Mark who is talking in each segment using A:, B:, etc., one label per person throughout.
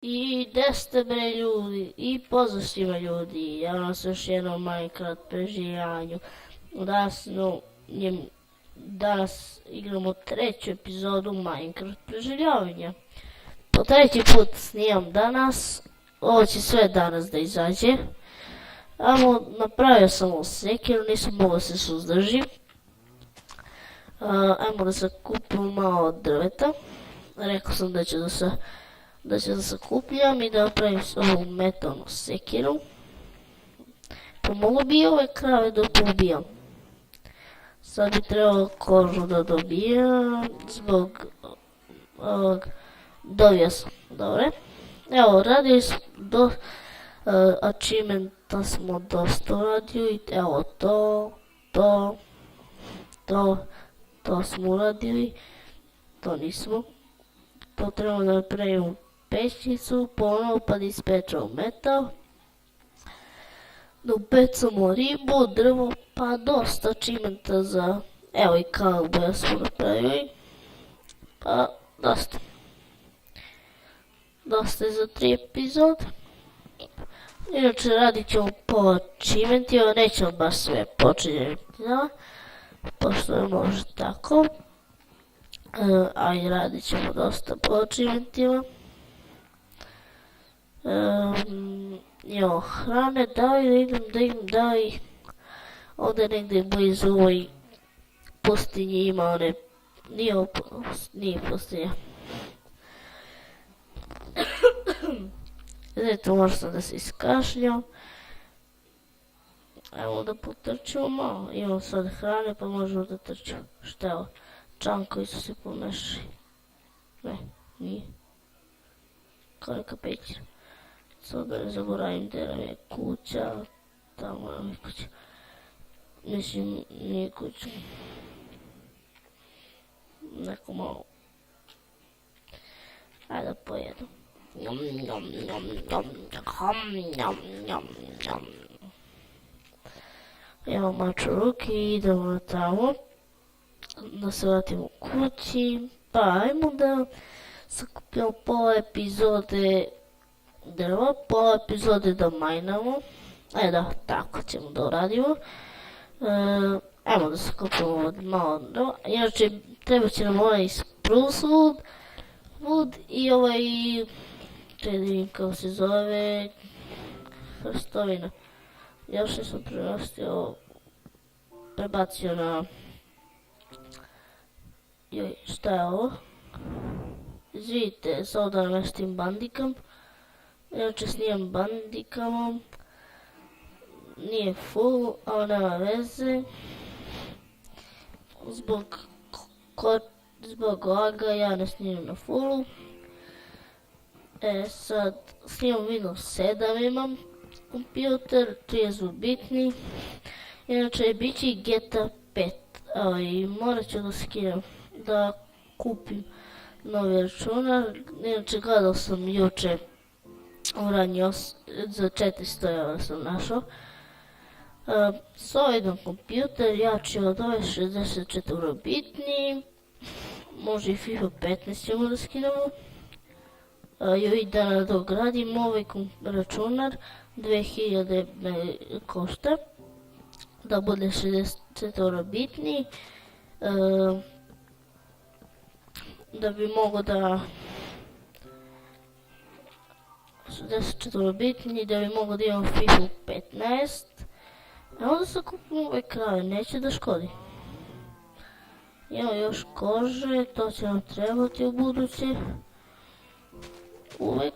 A: I gde ste bre ljudi? I pozdrav svima ljudi, ja vam se još jednom Minecraft preživljanju. Danas igramo treću epizodu Minecraft preživljavanja. Po treći put snimam danas, ovo će sve danas da izađe. Napravio sam ovo sekiru, nisam mogao se suzdržim. Ajmo da sakupimo malo drveta. Rekao sam da ću da sakupljam i da napravim ovu metalnu sekiru. Pomoglo bi i ove krave da poubijam. Sad bi trebalo kožu da dobijam zbog ovog. Dobio sam, dobro. Evo, radili smo achievementa smo dosta uradili. Evo to smo uradili. To nismo. To trebamo da napravimo pećnicu, ponovo pa da ispečemo metal. Da upecamo ribu, drvo, pa dosta achievementa za... Evo i cowboya smo napravili. Pa dosta. Dosta je za 3 epizode. Inače radit ćemo po achievementima, nećemo baš sve počinjeti, pošto ne može tako. A i radit ćemo dosta po achievementima. Hrane, da li ovdje negdje blizu ovoj pustinji ima one, nije pustinja. Znate, možda sam da se iskašljam. Evo da potrčimo malo, imamo sad hrane pa možemo da trčimo. Šta je ovo? Čankovi su se pomešali. Ne, nije. Kao neka pećina. Sad da ne zaboravim gdje nam je kuća. Tamo nam je kuća. Mislim, nije kuća. Neko malo. Ajde da pojedem. Evo maču ruke i idemo na tamo. Da se vratimo u kući. Pa ajmo da sakupimo pola epizode drva, pola epizode da majnamo. Da, tako ćemo da uradimo. Ajmo da sakupimo malo drva. Inače, treba će nam ovaj spruce wood i ovaj, vidim kako se zove, hrstovina. Još nisam prebacio na... Joj, šta je ovo? Izvidite, samo da namestim bandikam. Inače snimam bandikamom. Nije full, ali nema veze. Zbog laga ja ne snimam na fullu. Sad snimam Windows 7 imam kompjuter, 30 bitni. Inače bit će i GTA 5. Morat ću da skinem, da kupim novi računar. Inače gledao sam juče uranje za 400 € sam našao. Solidan kompjuter, jači od ove 64 bitni. Može i FIFA 15 ćemo da skinemo. I da nadogradim ovaj računar, 2000 me košta. Da bude 64 bitni. Da bi mogo da... 64 bitni, da bi mogo da imam FIFA 15. A onda sakupimo ove krave, neće da škodi. Imamo još kože, to će nam trebati u buduće. Uvek.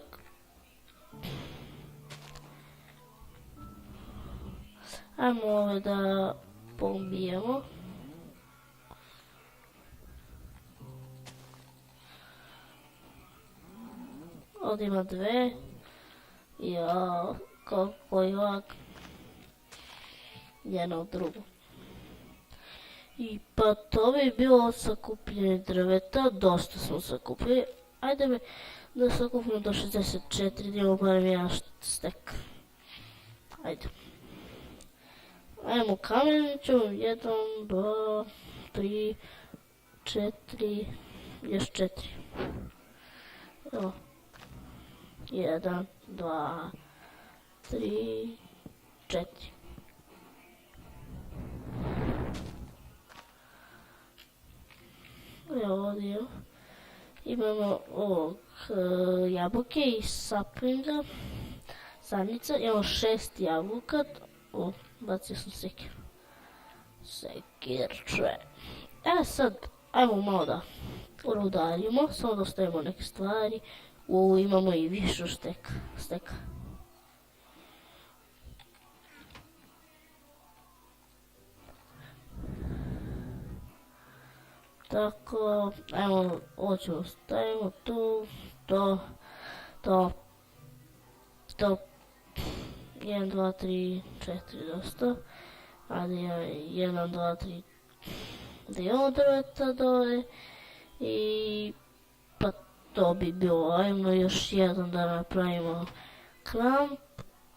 A: Ajmo ove da poubijemo. Ovdje ima 2. Jao, kako je lag. Jedno od drugo. I pa to bi bilo sakupljanje drveta, dosta smo sakupili. Ajde da sakupimo do 64, da imamo barem jedan stek. Ajde. Ajmo kameniću, 1, 2, 3, 4, još 4. Evo. 1, 2, 3, 4. Evo ovdje imamo ovog jabuke i saplinga, sadnica, imamo 6 jabuka, bacio sam sekirče. Sad, ajmo malo da rudarimo, samo da stavimo neke stvari, imamo i više steka. Tako, ajmo, ovo ćemo stavimo tu, to, 1, 2, 3, 4, dosta. Ali 1, 2, 3, da imamo drveta dole i pa to bi bilo, ajmo još jedan da napravimo kramp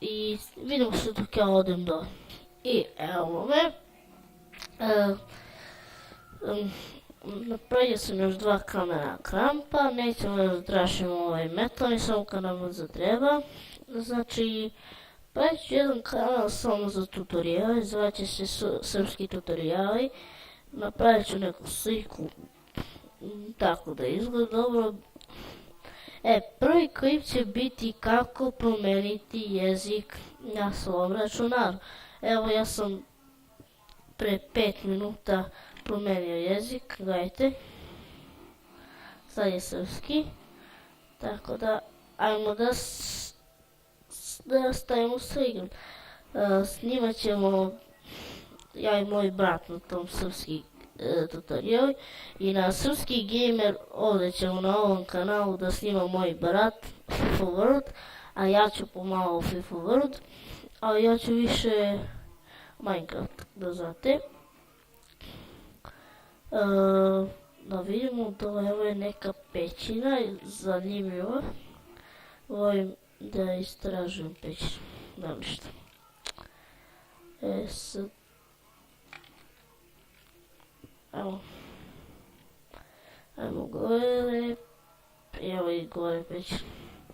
A: i vidimo se dok ja odem dole. I evo me. Napravio sam još 2 kamena krampa, nećemo da tražimo ovaj metal i samo kad nam zatreba. Znači, pravit ću jedan kanal samo za tutoriale, zvaće se srpski tutoriali. Napravit ću neku sliku, tako da izgleda dobro. Prvi klip će biti kako promeniti jezik na svom računaru. Evo ja sam pre 5 minuta promenio jezik, gledajte. Sad je srpski, tako da ajmo da stavimo sliku. Snimat ćemo ja i moj brat na tom srpski tutorial i na srpski gamer ovdje ćemo na ovom kanalu da snima moj brat FIFA World, a ja ću pomalo FIFA World, ali ja ću više Minecraft, da znate. Da vidimo, ovo je neka pećina, zanimljiva. Volim da istražujem pećinu, da ništa. Sad, ajmo gore, evo i gore pećina.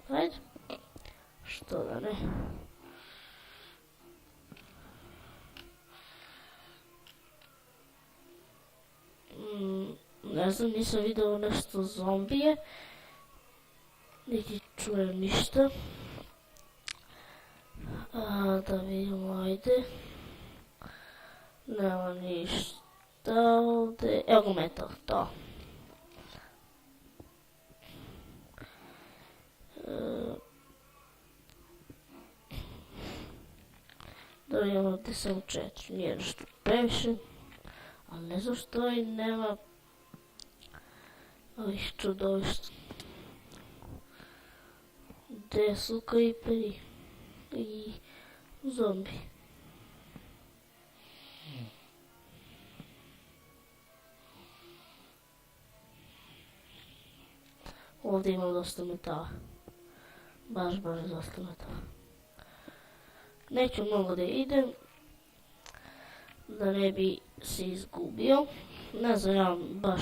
A: Hajde, što da ne. Ne znam, nisam vidio nešto zombije, niti čujem ništa. Da vidimo, ajde. Nema ništa ovdje, evo go metal, to. Da vidimo ovdje samo 4, nije nešto previše. Ali ne znam što i nema ovih čudovišta. Gde su creeperi i zombi. Ovdje imam dosta metala. Baš dosta metala. Neću mnogo da idem, da ne bi se izgubio. Ne znam ja baš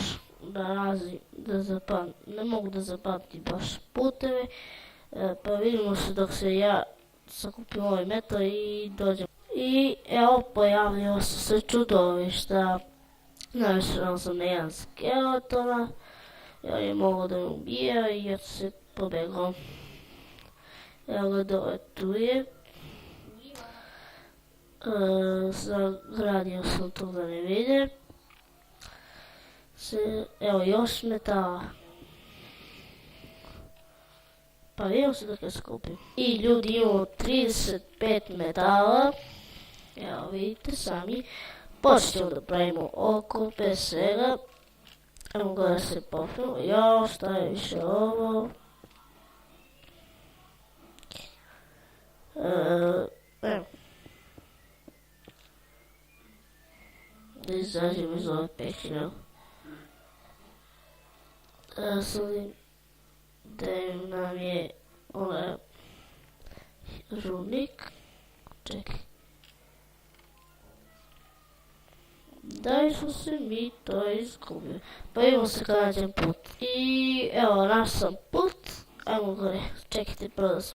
A: ne mogu da zapamtim baš puteve. Pa vidimo se dok se ja sakupim ovaj metal i dođem. I evo pojavljava se čudovišta. Naišao sam na jedan skeletona. Ja je mogao da me ubija i ja se pobegao. Evo ga dole tu je. Zagradio sam to da ne vide. Evo još metala. Pa vidimo se dok ja skupim. I ljudi imamo 35 metala. Evo vidite sami. Počet ćemo da pravimo oko bez svega. Evo ga da se popnemo. Još šta je više ovo. Evo. Da izađemo iz ove pećine. Sudim da nam je onaj rudnik. Čekaj. Da li smo se mi to izgubili? Pa imamo se kada nađem put. I evo naš sam put. Ajmo gore, čekajte, brzo